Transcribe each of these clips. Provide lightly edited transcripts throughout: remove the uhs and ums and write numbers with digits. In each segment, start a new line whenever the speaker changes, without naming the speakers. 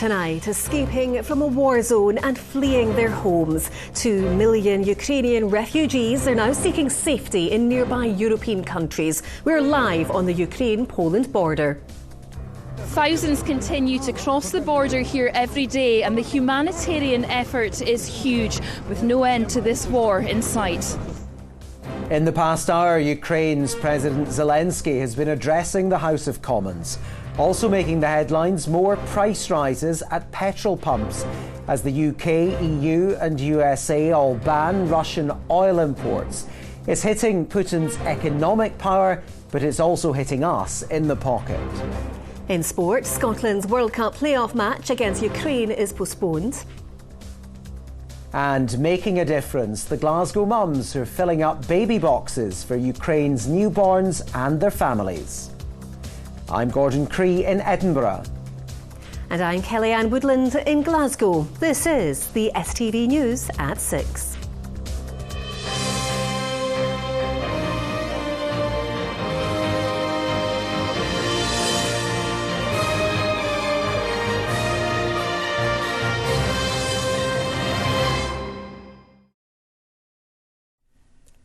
tonight, escaping from a war zone and fleeing their homes. 2 million Ukrainian refugees are now seeking safety in nearby European countries. We're live on the Ukraine-Poland border.
Thousands continue to cross the border here every day, and the humanitarian effort is huge, with no end to this war in sight.
In the past hour, Ukraine's President Zelensky has been addressing the House of Commons. Also making the headlines, more price rises at petrol pumps as the UK, EU and USA all ban Russian oil imports. It's hitting Putin's economic power, but it's also hitting us in the pocket.
In sport, Scotland's World Cup playoff match against Ukraine is postponed.
And making a difference, the Glasgow mums who are filling up baby boxes for Ukraine's newborns and their families. I'm Gordon Cree in Edinburgh.
And I'm Kellyanne Woodland in Glasgow. This is the STV News at 6.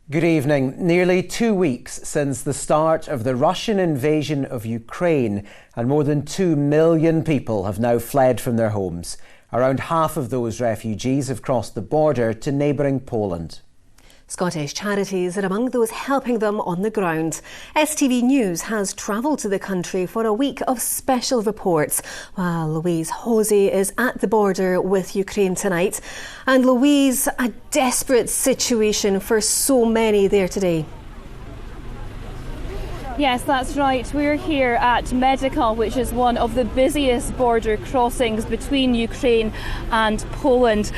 Good evening. Nearly 2 weeks since the start of the Russian invasion of Ukraine, and more than 2 million people have now fled from their homes. Around half of those refugees have crossed the border to neighbouring Poland.
Scottish charities are among those helping them on the ground. STV News has travelled to the country for a week of special reports, while Louise Hosey is at the border with Ukraine tonight. And Louise, a desperate situation for so many there today.
Yes, that's right. We're here at Medical, which is one of the busiest border crossings between Ukraine and Poland.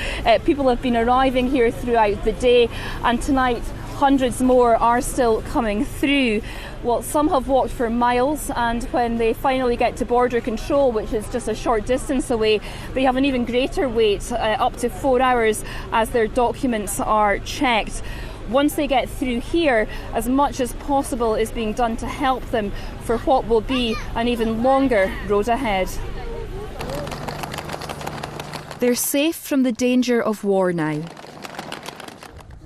People have been arriving here throughout the day, and tonight hundreds more are still coming through. Well, some have walked for miles, and when they finally get to border control, which is just a short distance away, they have an even greater wait, up to 4 hours, as their documents are checked. Once they get through here, as much as possible is being done to help them for what will be an even longer road ahead. They're safe from the danger of war now.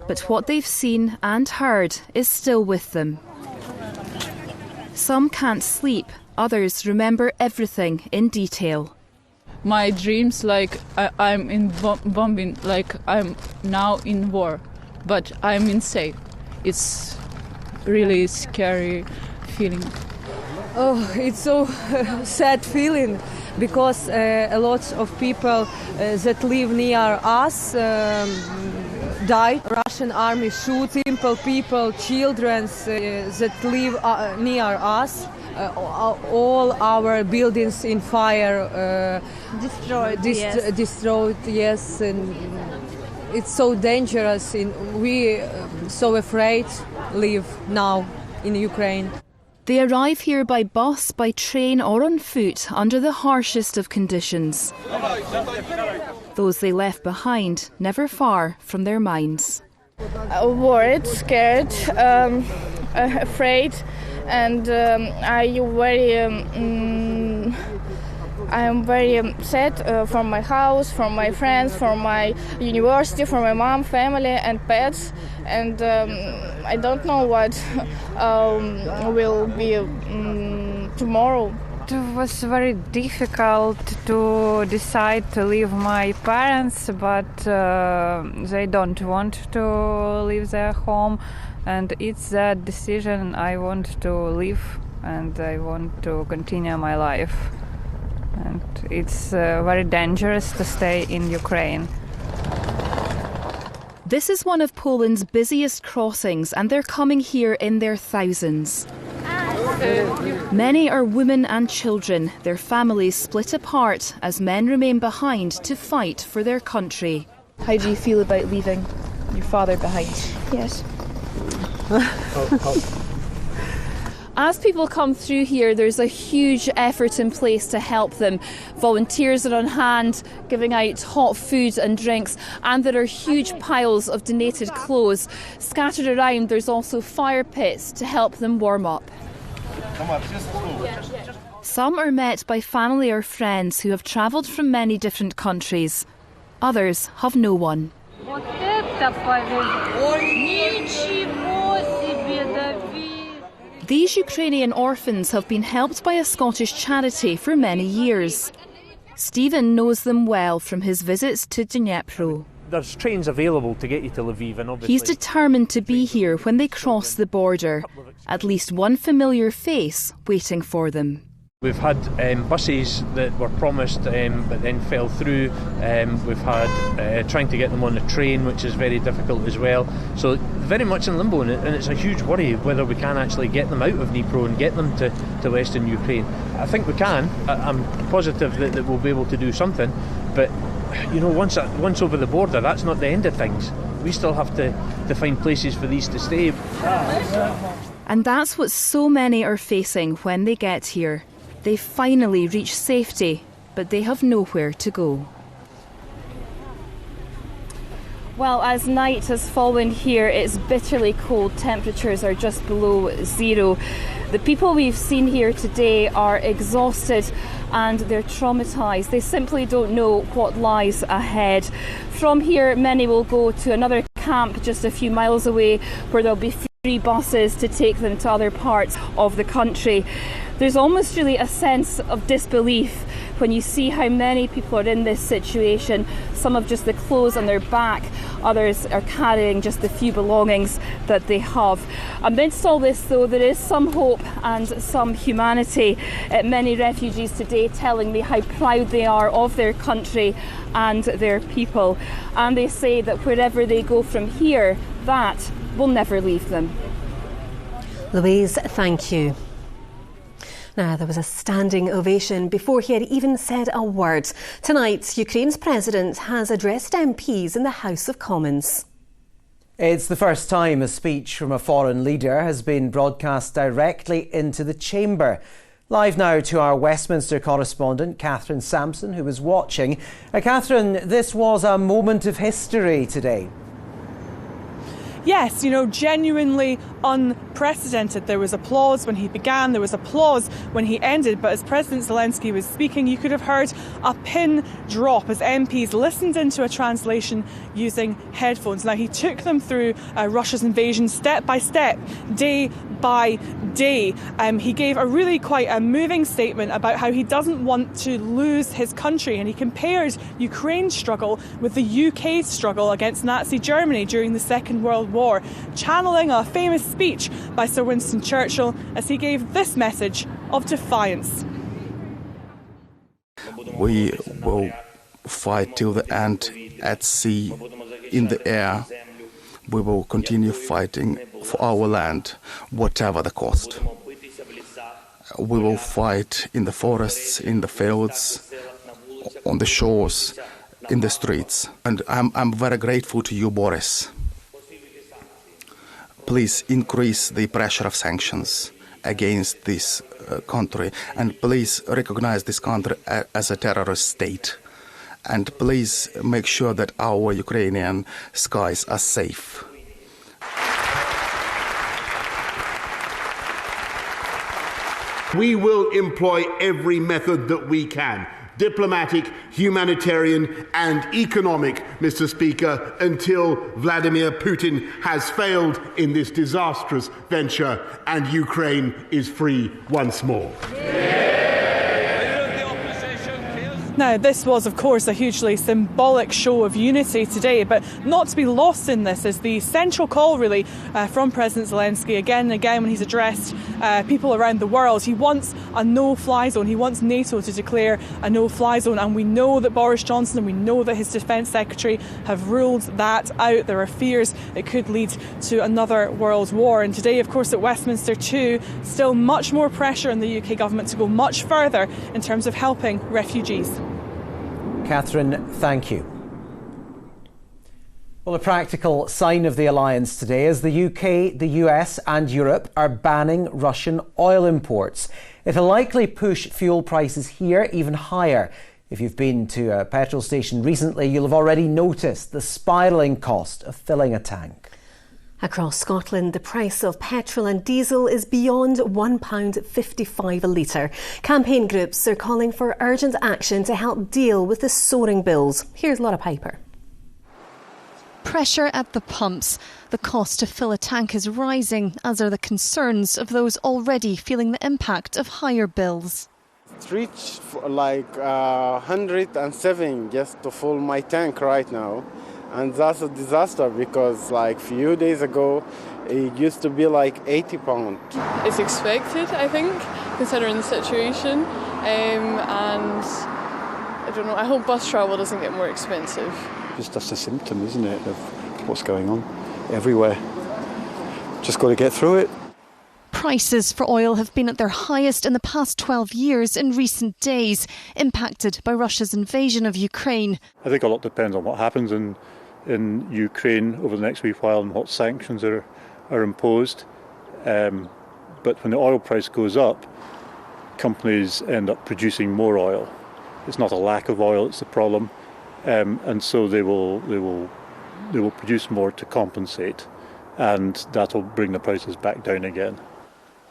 But what they've seen and heard is still with them. Some can't sleep, others remember everything in detail.
My dreams, like I'm in bombing, like I'm now in war. But I'm insane. It's really scary feeling.
Oh, it's so sad feeling because a lot of people that live near us died. Russian army shoot simple people, children that live near us. All our buildings in fire.
Destroyed,
Destroyed, yes. And it's so dangerous, and we so afraid live now in Ukraine.
They arrive here by bus, by train or on foot under the harshest of conditions. Those they left behind, never far from their minds.
Worried, scared, afraid, and I am very sad for my house, for my friends, for my university, for my mom, family and pets. And I don't know what will be tomorrow.
It was very difficult to decide to leave my parents, but they don't want to leave their home. And it's that decision I want to leave, and I want to continue my life. And it's very dangerous to stay in Ukraine.
This is one of Poland's busiest crossings, and they're coming here in their thousands. Many are women and children, their families split apart as men remain behind to fight for their country.
How do you feel about leaving your father behind?
Yes.
As people come through here, there's a huge effort in place to help them. Volunteers are on hand, giving out hot food and drinks, and there are huge piles of donated clothes. Scattered around, there's also fire pits to help them warm up. Some are met by family or friends who have travelled from many different countries. Others have no one. These Ukrainian orphans have been helped by a Scottish charity for many years. Stephen knows them well from his visits to Dnipro.
There's trains available to get you to Lviv, and obviously
He's determined to be here when they cross the border. At least one familiar face waiting for them.
We've had buses that were promised but then fell through. We've had trying to get them on the train, which is very difficult as well. So very much in limbo, and it's a huge worry whether we can actually get them out of Dnipro and get them to Western Ukraine. I think we can. I'm positive that we'll be able to do something. But you know, once over the border, that's not the end of things. We still have to find places for these to stay.
And that's what so many are facing when they get here. They finally reach safety, but they have nowhere to go. Well, as night has fallen here, it's bitterly cold. Temperatures are just below zero. The people we've seen here today are exhausted and they're traumatised. They simply don't know what lies ahead. From here, many will go to another camp just a few miles away where there'll be free buses to take them to other parts of the country. There's almost really a sense of disbelief when you see how many people are in this situation. Some have just the clothes on their back, others are carrying just the few belongings that they have. Amidst all this, though, there is some hope and some humanity. Many refugees today telling me how proud they are of their country and their people. And they say that wherever they go from here, that will never leave them.
Louise, thank you. Now, there was a standing ovation before he had even said a word. Tonight, Ukraine's president has addressed MPs in the House of Commons.
It's the first time a speech from a foreign leader has been broadcast directly into the chamber. Live now to our Westminster correspondent, Catherine Sampson, who was watching. Catherine, this was a moment of history today.
Yes, you know, genuinely unprecedented. There was applause when he began, there was applause when he ended, but as President Zelensky was speaking, you could have heard a pin drop as MPs listened into a translation using headphones. Now, he took them through Russia's invasion step by step, day by day. He gave a really quite a moving statement about how he doesn't want to lose his country, and he compared Ukraine's struggle with the UK's struggle against Nazi Germany during the Second World War, channeling a famous speech by Sir Winston Churchill as he gave this message of defiance.
We will fight till the end at sea, in the air. We will continue fighting for our land, whatever the cost. We will fight in the forests, in the fields, on the shores, in the streets. And I'm very grateful to you, Boris. Please increase the pressure of sanctions against this country, and please recognize this country as a terrorist state. And please make sure that our Ukrainian skies are safe.
We will employ every method that we can. Diplomatic, humanitarian and economic, Mr. Speaker, until Vladimir Putin has failed in this disastrous venture and Ukraine is free once more.
Now, this was, of course, a hugely symbolic show of unity today, but not to be lost in this is the central call, really, from President Zelensky again and again when he's addressed people around the world. He wants a no-fly zone. He wants NATO to declare a no-fly zone, and we know that Boris Johnson and we know that his Defence Secretary have ruled that out. There are fears it could lead to another world war. And today, of course, at Westminster too, still much more pressure on the UK government to go much further in terms of helping refugees.
Catherine, thank you. Well, a practical sign of the alliance today is the UK, the US and Europe are banning Russian oil imports. It'll likely push fuel prices here even higher. If you've been to a petrol station recently, you'll have already noticed the spiralling cost of filling a tank.
Across Scotland, the price of petrol and diesel is beyond £1.55 a litre. Campaign groups are calling for urgent action to help deal with the soaring bills. Here's Laura Piper.
Pressure at the pumps. The cost to fill a tank is rising, as are the concerns of those already feeling the impact of higher bills.
It's reached like 107 just to fill my tank right now. And that's a disaster because like a few days ago it used to be like £80.
It's expected, I think, considering the situation. And I don't know, I hope bus travel doesn't get more expensive.
Just that's a symptom, isn't it, of what's going on everywhere. Just got to get through it.
Prices for oil have been at their highest in the past 12 years in recent days, impacted by Russia's invasion of Ukraine.
I think a lot depends on what happens in Ukraine over the next wee while and what sanctions are imposed. But when the oil price goes up, companies end up producing more oil. It's not a lack of oil, it's the problem. And so they will produce more to compensate, and that will bring the prices back down again.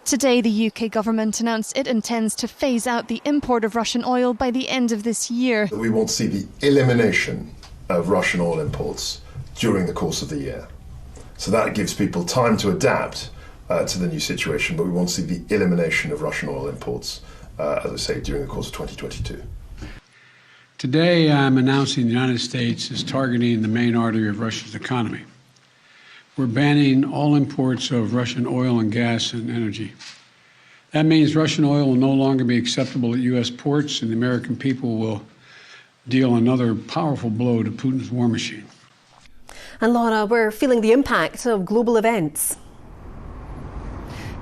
Today, the UK government announced it intends to phase out the import of Russian oil by the end of this year.
We want to see the elimination of Russian oil imports during the course of the year. So that gives people time to adapt to the new situation, but we want to see the elimination of Russian oil imports, as I say, during the course of 2022.
Today, I'm announcing the United States is targeting the main artery of Russia's economy. We're banning all imports of Russian oil and gas and energy. That means Russian oil will no longer be acceptable at U.S. ports, and the American people will deal another powerful blow to Putin's war machine.
And Laura, we're feeling the impact of global events.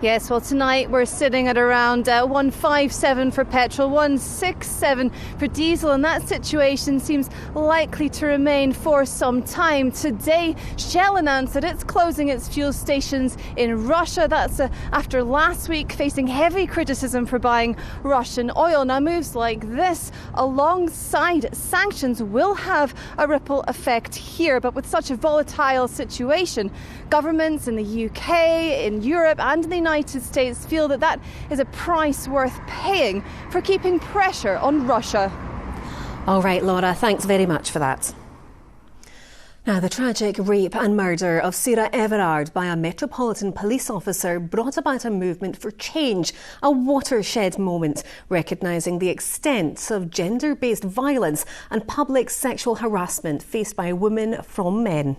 Yes, well, tonight we're sitting at around 157 for petrol, 167 for diesel, and that situation seems likely to remain for some time. Today, Shell announced that it's closing its fuel stations in Russia. That's after last week facing heavy criticism for buying Russian oil. Now, moves like this, alongside sanctions, will have a ripple effect here. But with such a volatile situation, governments in the UK, in Europe and in the United States feel that that is a price worth paying for keeping pressure on Russia.
All right, Laura, thanks very much for that. Now, the tragic rape and murder of Sarah Everard by a Metropolitan Police officer brought about a movement for change, a watershed moment, recognising the extent of gender-based violence and public sexual harassment faced by women from men.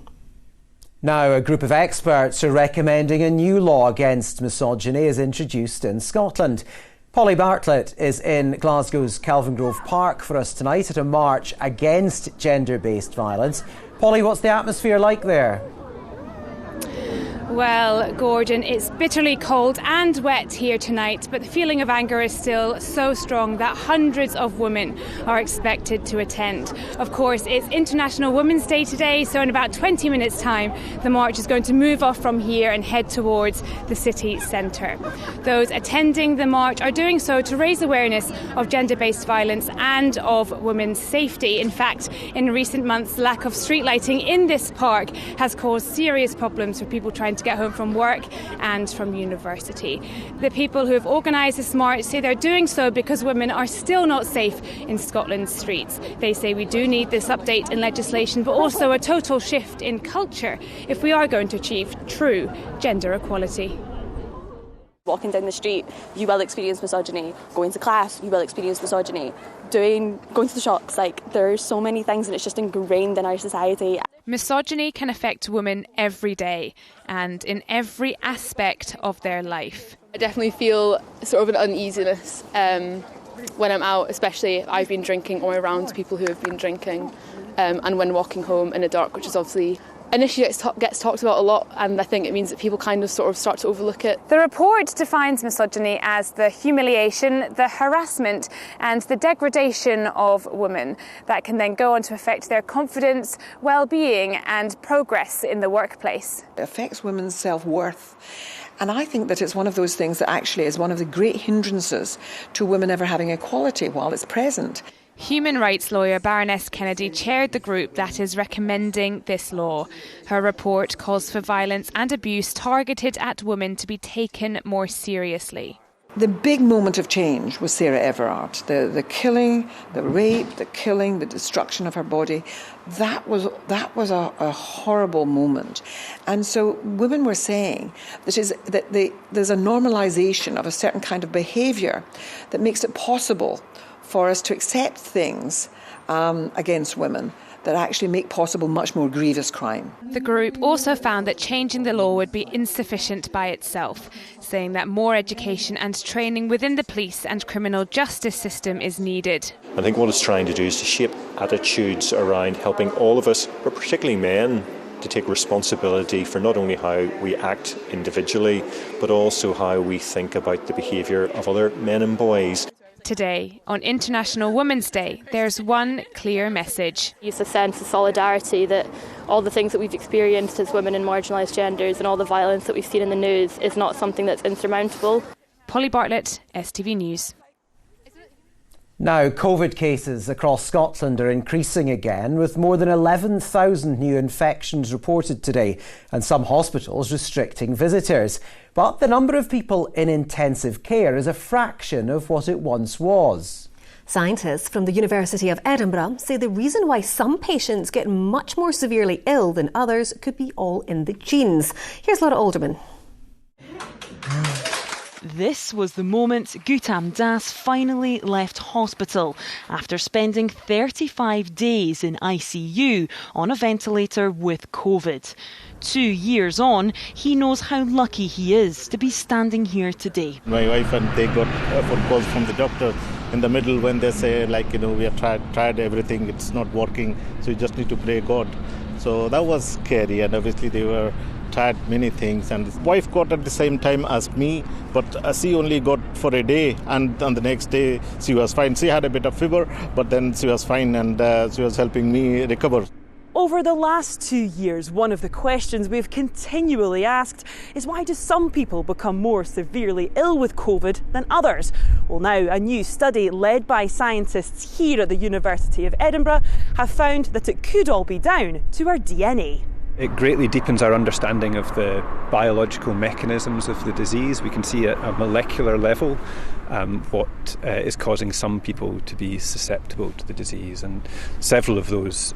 Now, a group of experts are recommending a new law against misogyny is introduced in Scotland. Polly Bartlett is in Glasgow's Kelvingrove Park for us tonight at a march against gender-based violence. Polly, what's the atmosphere like there?
Well, Gordon, it's bitterly cold and wet here tonight, but the feeling of anger is still so strong that hundreds of women are expected to attend. Of course, it's International Women's Day today, so in about 20 minutes' time, the march is going to move off from here and head towards the city centre. Those attending the march are doing so to raise awareness of gender-based violence and of women's safety. In fact, in recent months, lack of street lighting in this park has caused serious problems for people trying to get home from work and from university. The people who have organised this march say they're doing so because women are still not safe in Scotland's streets. They say we do need this update in legislation, but also a total shift in culture if we are going to achieve true gender equality.
Walking down the street, you will experience misogyny. Going to class, you will experience misogyny. Going to the shops, there's so many things and it's just ingrained in our society.
Misogyny can affect women every day and in every aspect of their life.
I definitely feel sort of an uneasiness when I'm out, especially if I've been drinking or around people who have been drinking, and when walking home in the dark, which is obviously an issue that gets talked about a lot, and I think it means that people kind of sort of start to overlook it.
The report defines misogyny as the humiliation, the harassment and the degradation of women that can then go on to affect their confidence, well-being and progress in the workplace.
It affects women's self-worth. And I think that it's one of those things that actually is one of the great hindrances to women ever having equality while it's present.
Human rights lawyer Baroness Kennedy chaired the group that is recommending this law. Her report calls for violence and abuse targeted at women to be taken more seriously.
The big moment of change was Sarah Everard. The killing, the rape, the killing, the destruction of her body. That was a horrible moment. And so women were saying that there's a normalisation of a certain kind of behaviour that makes it possible for us to accept things against women that actually make possible much more grievous crime.
The group also found that changing the law would be insufficient by itself, saying that more education and training within the police and criminal justice system is needed.
I think what it's trying to do is to shape attitudes around helping all of us, but particularly men, to take responsibility for not only how we act individually, but also how we think about the behaviour of other men and boys.
Today, on International Women's Day, there's one clear message.
It's a sense of solidarity that all the things that we've experienced as women and marginalised genders and all the violence that we've seen in the news is not something that's insurmountable.
Polly Bartlett, STV News.
Now, COVID cases across Scotland are increasing again, with more than 11,000 new infections reported today and some hospitals restricting visitors. But the number of people in intensive care is a fraction of what it once was.
Scientists from the University of Edinburgh say the reason why some patients get much more severely ill than others could be all in the genes. Here's Laura Alderman.
This was the moment Gutam Das finally left hospital after spending 35 days in ICU on a ventilator with COVID. 2 years on, he knows how lucky he is to be standing here today.
My wife and they got a phone call from the doctor in the middle when they say, we have tried everything, it's not working, so you just need to pray God. So that was scary, and obviously they were tried many things, and his wife got at the same time as me, but she only got for a day, and on the next day she was fine. She had a bit of fever, but then she was fine, and she was helping me recover.
Over the last 2 years, one of the questions we've continually asked is why do some people become more severely ill with COVID than others? Well, now a new study led by scientists here at the University of Edinburgh have found that it could all be down to our DNA.
It greatly deepens our understanding of the biological mechanisms of the disease. We can see at a molecular level what is causing some people to be susceptible to the disease, and several of those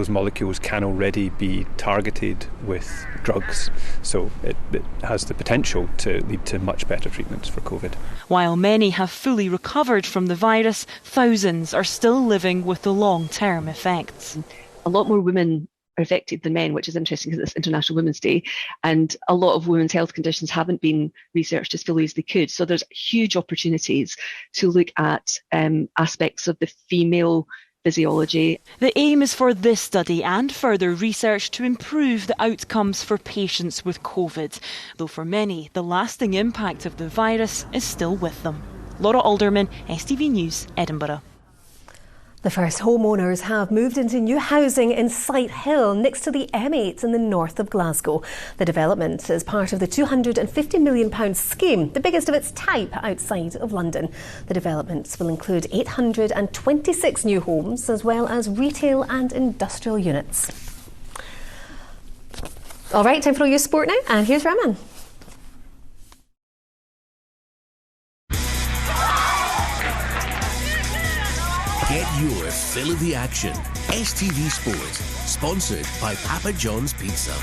molecules can already be targeted with drugs. So it has the potential to lead to much better treatments for COVID.
While many have fully recovered from the virus, thousands are still living with the long-term effects.
A lot more women are affected than men, which is interesting because it's International Women's Day, and a lot of women's health conditions haven't been researched as fully as they could. So there's huge opportunities to look at aspects of the female physiology.
The aim is for this study and further research to improve the outcomes for patients with COVID, though for many the lasting impact of the virus is still with them. Laura Alderman, STV News, Edinburgh.
The first homeowners have moved into new housing in Sight Hill next to the M8 in the north of Glasgow. The development is part of the £250 million scheme, the biggest of its type outside of London. The developments will include 826 new homes as well as retail and industrial units. All right, time for all your sport now, and here's Raman.
Get your fill of the action. STV Sports, sponsored by Papa John's Pizza.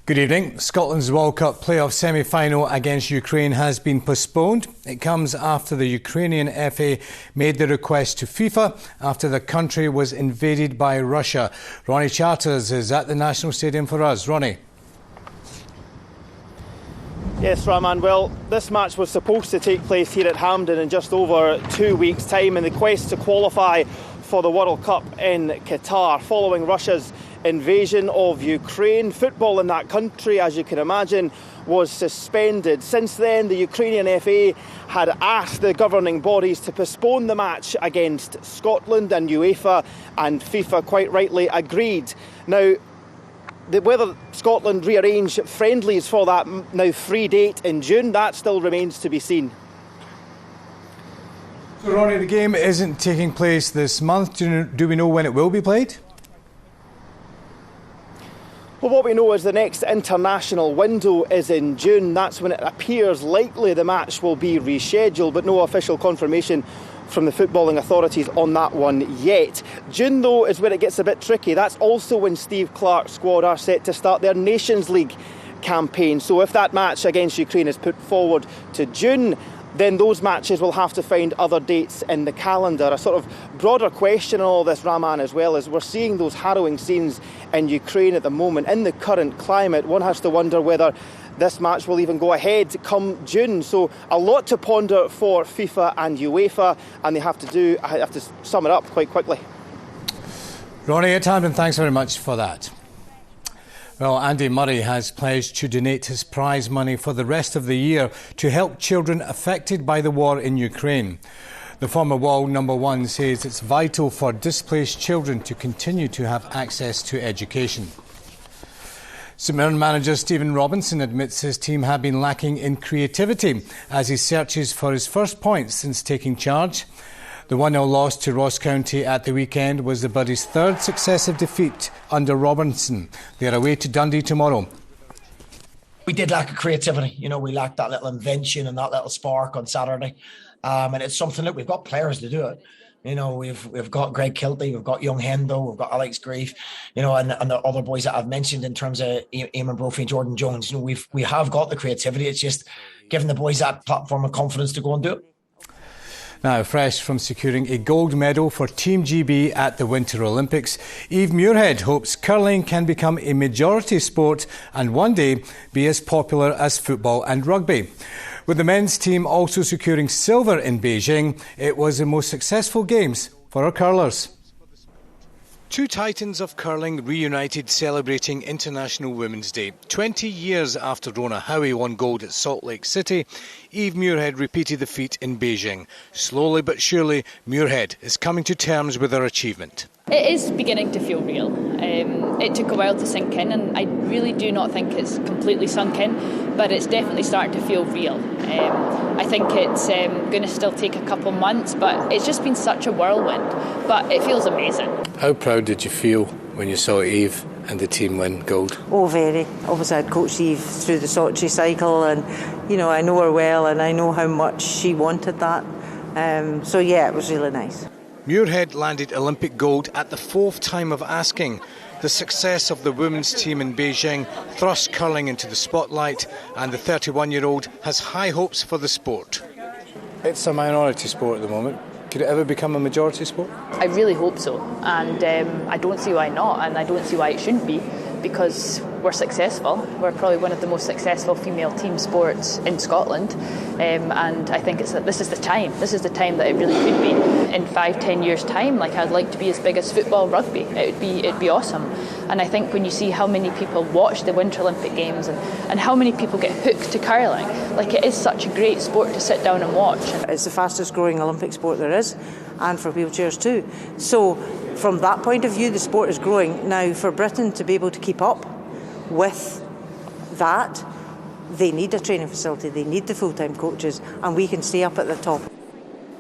Good evening. Scotland's World Cup playoff semi-final against Ukraine has been postponed. It comes after the Ukrainian FA made the request to FIFA after the country was invaded by Russia. Ronnie Charters is at the National Stadium for us. Ronnie.
Yes, Rahman. Well, this match was supposed to take place here at Hampden in just over 2 weeks' time in the quest to qualify for the World Cup in Qatar. Following Russia's invasion of Ukraine, football in that country, as you can imagine, was suspended. Since then, the Ukrainian FA had asked the governing bodies to postpone the match against Scotland, and UEFA and FIFA quite rightly agreed. Now, whether Scotland rearrange friendlies for that now free date in June, that still remains to be seen.
So, Ronnie, the game isn't taking place this month. Do we know when it will be played?
Well, what we know is the next international window is in June. That's when it appears likely the match will be rescheduled, but no official confirmation from the footballing authorities on that one yet. June, though, is where it gets a bit tricky. That's also when Steve Clarke's squad are set to start their Nations League campaign. So if that match against Ukraine is put forward to June, then those matches will have to find other dates in the calendar. A sort of broader question on all this, Rahman, as well, is we're seeing those harrowing scenes in Ukraine at the moment. In the current climate, one has to wonder whether this match will even go ahead come June. So a lot to ponder for FIFA and UEFA, and they have to sum it up quite quickly.
Ronnie at Hampden, thanks very much for that. Well, Andy Murray has pledged to donate his prize money for the rest of the year to help children affected by the war in Ukraine. The former world number one says it's vital for displaced children to continue to have access to education. St Mirren manager Stephen Robinson admits his team have been lacking in creativity as he searches for his first points since taking charge. The 1-0 loss to Ross County at the weekend was the Buddies' third successive defeat under Robinson. They are away to Dundee tomorrow.
We did lack a creativity. You know, we lacked that little invention and that little spark on Saturday. And it's something that we've got players to do it. You know, we've got Greg Kilty, we've got Young Hendo, we've got Alex Grief, you know, and the other boys that I've mentioned in terms of Eamon Brophy and Jordan Jones. You know, we have got the creativity. It's just giving the boys that platform of confidence to go and do it.
Now, fresh from securing a gold medal for Team GB at the Winter Olympics, Eve Muirhead hopes curling can become a majority sport and one day be as popular as football and rugby. With the men's team also securing silver in Beijing, it was the most successful games for our curlers. Two titans of curling reunited celebrating International Women's Day. 20 years after Rona Howie won gold at Salt Lake City, Eve Muirhead repeated the feat in Beijing. Slowly but surely, Muirhead is coming to terms with her achievement.
It is beginning to feel real. It took a while to sink in, and I really do not think it's completely sunk in, but it's definitely starting to feel real. I think it's going to still take a couple months, but it's just been such a whirlwind. But it feels amazing.
How proud did you feel when you saw Eve and the team win gold?
Oh, very. Obviously, I'd coached Eve through the Sochi cycle, and you know, I know her well, and I know how much she wanted that. So yeah, it was really nice.
Muirhead landed Olympic gold at the fourth time of asking. The success of the women's team in Beijing thrust curling into the spotlight, and the 31-year-old has high hopes for the sport. It's a minority sport at the moment. Could it ever become a majority sport?
I really hope so, and I don't see why not, and I don't see why it shouldn't be, because we're successful. We're probably one of the most successful female team sports in Scotland, and I think this is the time. This is the time that it really could be. In 5-10 years' time, like, I'd like to be as big as football, rugby. It'd be awesome. And I think when you see how many people watch the Winter Olympic Games and how many people get hooked to curling, like, it is such a great sport to sit down and watch.
It's the fastest growing Olympic sport there is, and for wheelchairs too. So from that point of view, the sport is growing. Now, for Britain to be able to keep up with that, they need a training facility, they need the full-time coaches, and we can stay up at the top.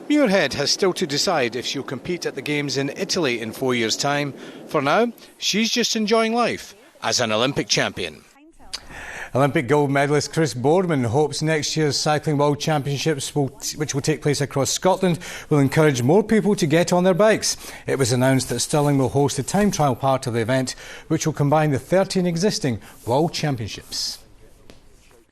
Muirhead has still to decide if she'll compete at the Games in Italy in 4 years' time. For now, she's just enjoying life as an Olympic champion. Olympic gold medalist Chris Boardman hopes next year's Cycling World Championships, which will take place across Scotland, will encourage more people to get on their bikes. It was announced that Stirling will host the time trial part of the event, which will combine the 13 existing World Championships.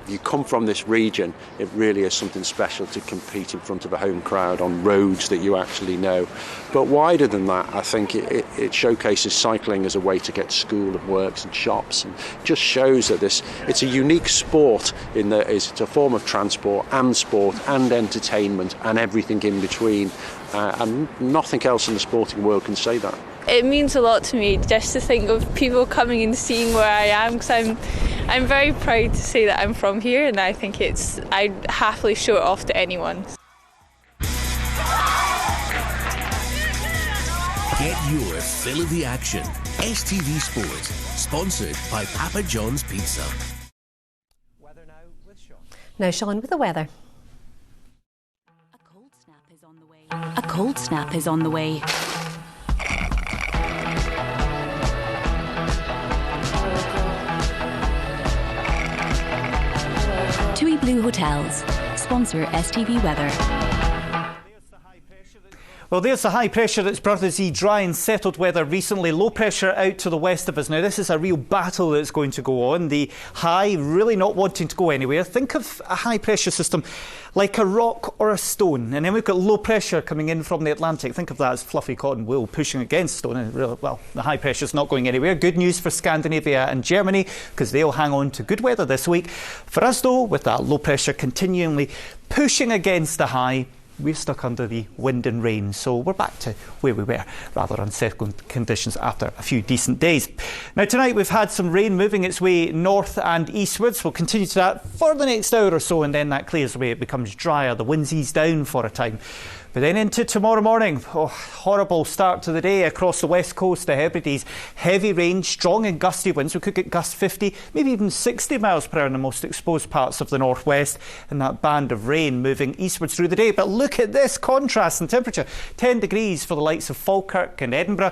You come from this region, it really is something special to compete in front of a home crowd on roads that you actually know. But wider than that, I think it showcases cycling as a way to get to school and works and shops, and just shows that it's a unique sport in that it's a form of transport and sport and entertainment and everything in between. And nothing else in the sporting world can say that.
It means a lot to me just to think of people coming and seeing where I am, because I'm very proud to say that I'm from here, and I think I'd happily show it off to anyone.
Get your fill of the action. STV Sports, sponsored by Papa John's Pizza.
Now, Sean with the weather.
A cold snap is on the way. A cold snap is on the way. TUI Blue Hotels sponsor STV Weather.
Well, there's the high pressure that's brought us dry and settled weather recently. Low pressure out to the west of us. Now, this is a real battle that's going to go on. The high really not wanting to go anywhere. Think of a high pressure system like a rock or a stone. And then we've got low pressure coming in from the Atlantic. Think of that as fluffy cotton wool pushing against stone. And really, well, the high pressure is not going anywhere. Good news for Scandinavia and Germany, because they'll hang on to good weather this week. For us, though, with that low pressure continually pushing against the high, we're stuck under the wind and rain, so we're back to where we were, rather unsettled conditions after a few decent days. Now, tonight we've had some rain moving its way north and eastwards. We'll continue to that for the next hour or so, and then that clears away. It becomes drier. The winds ease down for a time. But then into tomorrow morning, horrible start to the day across the west coast, the Hebrides. Heavy rain, strong and gusty winds. We could get gusts 50, maybe even 60 miles per hour in the most exposed parts of the northwest, and that band of rain moving eastwards through the day. But look at this contrast in temperature. 10 degrees for the likes of Falkirk and Edinburgh.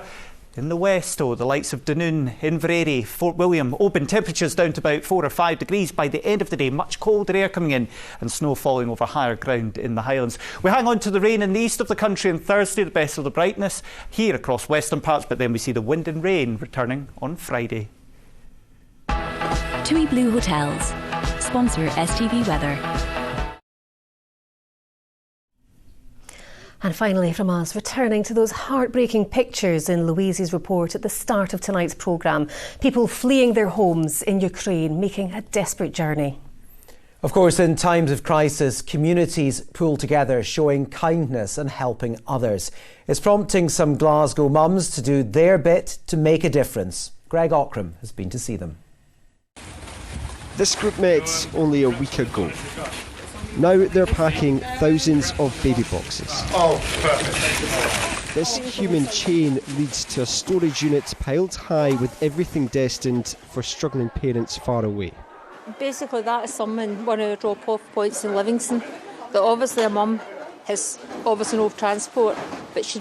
In the west, though, the likes of Dunoon, Inverary, Fort William, open temperatures down to about 4 or 5 degrees by the end of the day. Much colder air coming in and snow falling over higher ground in the Highlands. We hang on to the rain in the east of the country on Thursday, the best of the brightness here across western parts, but then we see the wind and rain returning on Friday.
TUI Blue Hotels sponsor STV Weather.
And finally from us, returning to those heartbreaking pictures in Louise's report at the start of tonight's programme. People fleeing their homes in Ukraine, making a desperate journey.
Of course, in times of crisis, communities pull together, showing kindness and helping others. It's prompting some Glasgow mums to do their bit to make a difference. Greg Ockram has been to see them.
This group met only a week ago. Now they're packing thousands of baby boxes.
Oh, perfect.
This human chain leads to a storage unit piled high with everything destined for struggling parents far away.
Basically, that is one of the drop-off points in Livingston. That obviously a mum has obviously no transport, but she.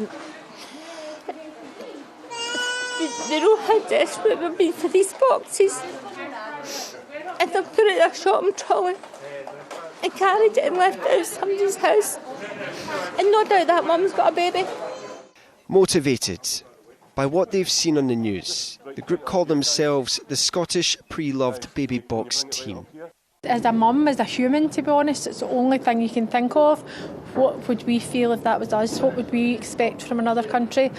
They know how desperate we've been for these boxes, and they've put it in a shopping trolley and carried it and left it at somebody's house. And no doubt that mum's got a baby.
Motivated by what they've seen on the news, the group call themselves the Scottish Pre-Loved Baby Box Team.
As a mum, as a human, to be honest, it's the only thing you can think of. What would we feel if that was us? What would we expect from another country?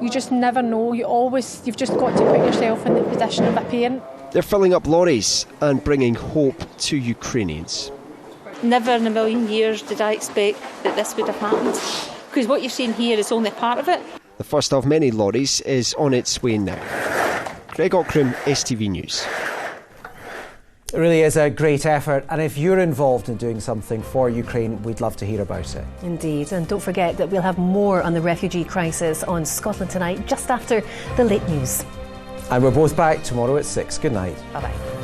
You just never know. You've just got to put yourself in the position of a parent.
They're filling up lorries and bringing hope to Ukrainians.
Never in a million years did I expect that this would have happened, because what you've seen here is only part of it.
The first of many lorries is on its way now. Greg Ockram, STV News.
It really is a great effort, and if you're involved in doing something for Ukraine, we'd love to hear about it.
Indeed, and don't forget that we'll have more on the refugee crisis on Scotland Tonight just after the late news.
And we're both back tomorrow at 6. Good night.
Bye-bye.